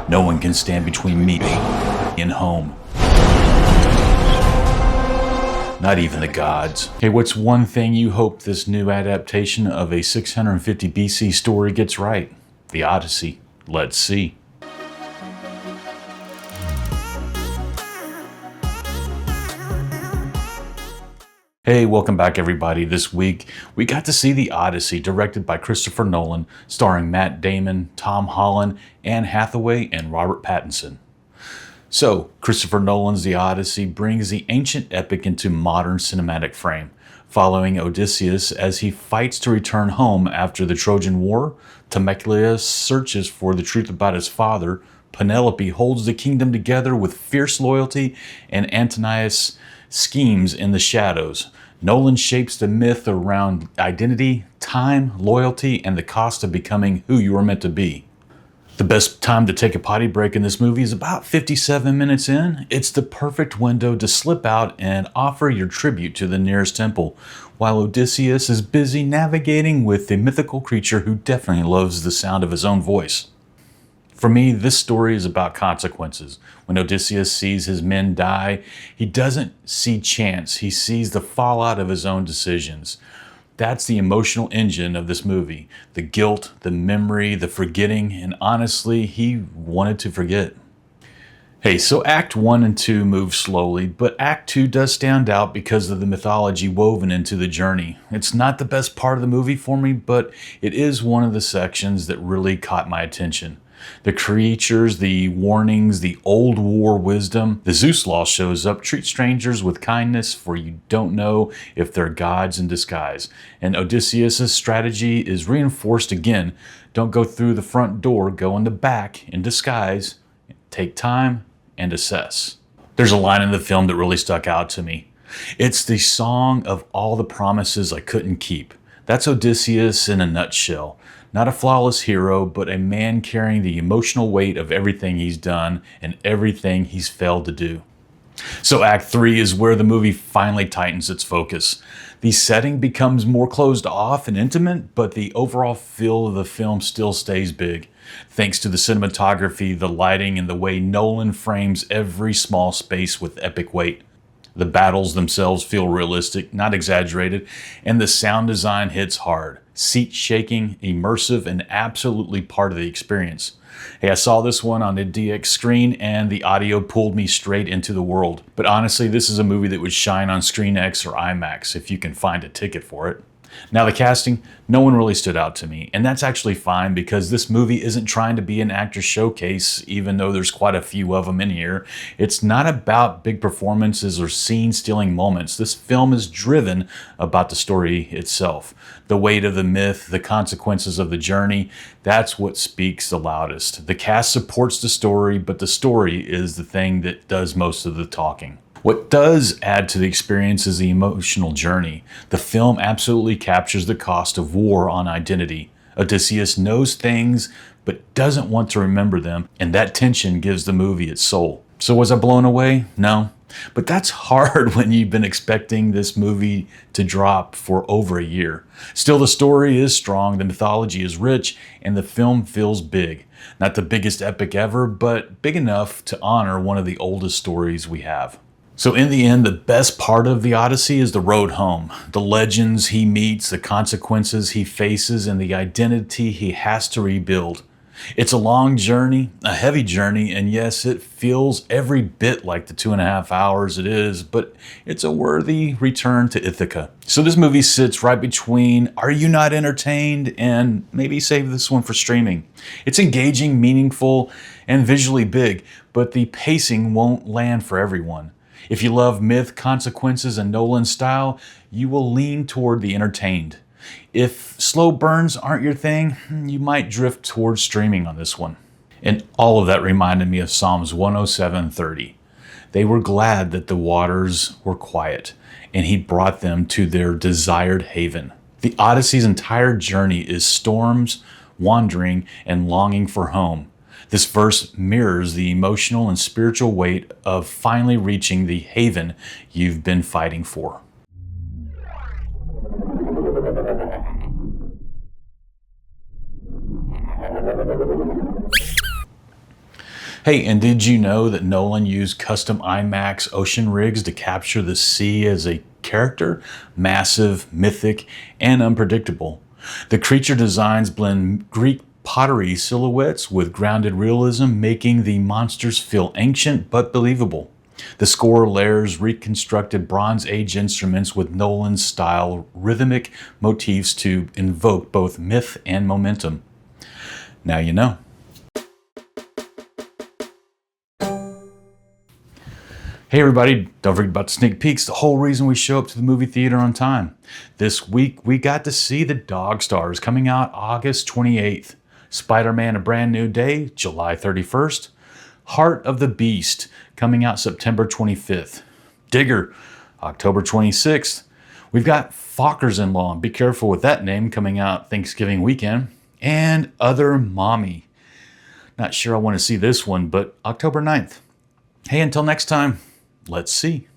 No one can stand between me and home. Not even the gods. Hey, what's one thing you hope this new adaptation of a 650 BC story gets right? The Odyssey. Let's see. Hey, welcome back everybody. This week, we got to see The Odyssey, directed by Christopher Nolan, starring Matt Damon, Tom Holland, Anne Hathaway, and Robert Pattinson. So, Christopher Nolan's The Odyssey brings the ancient epic into modern cinematic frame, following Odysseus as he fights to return home after the Trojan War. Telemachus searches for the truth about his father. Penelope holds the kingdom together with fierce loyalty, and Antonius schemes in the shadows. Nolan shapes the myth around identity, time, loyalty, and the cost of becoming who you are meant to be. The best time to take a potty break in this movie is about 57 minutes in. It's the perfect window to slip out and offer your tribute to the nearest temple, while Odysseus is busy navigating with the mythical creature who definitely loves the sound of his own voice. For me, this story is about consequences. When Odysseus sees his men die, he doesn't see chance. He sees the fallout of his own decisions. That's the emotional engine of this movie. The guilt, the memory, the forgetting, and honestly, he wanted to forget. Hey, so Act 1 and 2 move slowly, but Act 2 does stand out because of the mythology woven into the journey. It's not the best part of the movie for me, but it is one of the sections that really caught my attention. The creatures, the warnings, the old war wisdom. The Zeus law shows up. Treat strangers with kindness, for you don't know if they're gods in disguise. And Odysseus' strategy is reinforced again. Don't go through the front door, go in the back in disguise. Take time and assess. There's a line in the film that really stuck out to me. It's the song of all the promises I couldn't keep. That's Odysseus in a nutshell. Not a flawless hero, but a man carrying the emotional weight of everything he's done and everything he's failed to do. So Act 3 is where the movie finally tightens its focus. The setting becomes more closed off and intimate, but the overall feel of the film still stays big. Thanks to the cinematography, the lighting, and the way Nolan frames every small space with epic weight. The battles themselves feel realistic, not exaggerated, and the sound design hits hard. Seat shaking, immersive, and absolutely part of the experience. Hey, I saw this one on a DX screen and the audio pulled me straight into the world. But honestly, this is a movie that would shine on Screen X or IMAX if you can find a ticket for it. Now the casting, no one really stood out to me, and that's actually fine because this movie isn't trying to be an actor showcase, even though there's quite a few of them in here. It's not about big performances or scene-stealing moments. This film is driven about the story itself. The weight of the myth, the consequences of the journey, that's what speaks the loudest. The cast supports the story, but the story is the thing that does most of the talking. What does add to the experience is the emotional journey. The film absolutely captures the cost of war on identity. Odysseus knows things, but doesn't want to remember them, and that tension gives the movie its soul. So was I blown away? No. But that's hard when you've been expecting this movie to drop for over a year. Still, the story is strong, the mythology is rich, and the film feels big. Not the biggest epic ever, but big enough to honor one of the oldest stories we have. So in the end, the best part of The Odyssey is the road home. The legends he meets, the consequences he faces, and the identity he has to rebuild. It's a long journey, a heavy journey, and yes, it feels every bit like the 2.5 hours it is, but it's a worthy return to Ithaca. So this movie sits right between Are You Not Entertained? And maybe save this one for streaming. It's engaging, meaningful, and visually big, but the pacing won't land for everyone. If you love myth, consequences, and Nolan's style, you will lean toward the entertained. If slow burns aren't your thing, you might drift towards streaming on this one. And all of that reminded me of Psalms 107:30. They were glad that the waters were quiet, and he brought them to their desired haven. The Odyssey's entire journey is storms, wandering, and longing for home. This verse mirrors the emotional and spiritual weight of finally reaching the haven you've been fighting for. Hey, and did you know that Nolan used custom IMAX ocean rigs to capture the sea as a character? Massive, mythic, and unpredictable. The creature designs blend Greek pottery silhouettes with grounded realism, making the monsters feel ancient but believable. The score layers reconstructed Bronze Age instruments with Nolan's style rhythmic motifs to invoke both myth and momentum. Now you know. Hey everybody, don't forget about the sneak peeks, the whole reason we show up to the movie theater on time. This week we got to see The Dog Stars coming out August 28th. Spider-Man A Brand New Day, July 31st. Heart of the Beast coming out September 25th. Digger, October 26th. We've got Fockers-in-Law, be careful with that name, coming out Thanksgiving weekend. And Other Mommy. Not sure I want to see this one, but October 9th. Hey, until next time. Let's see.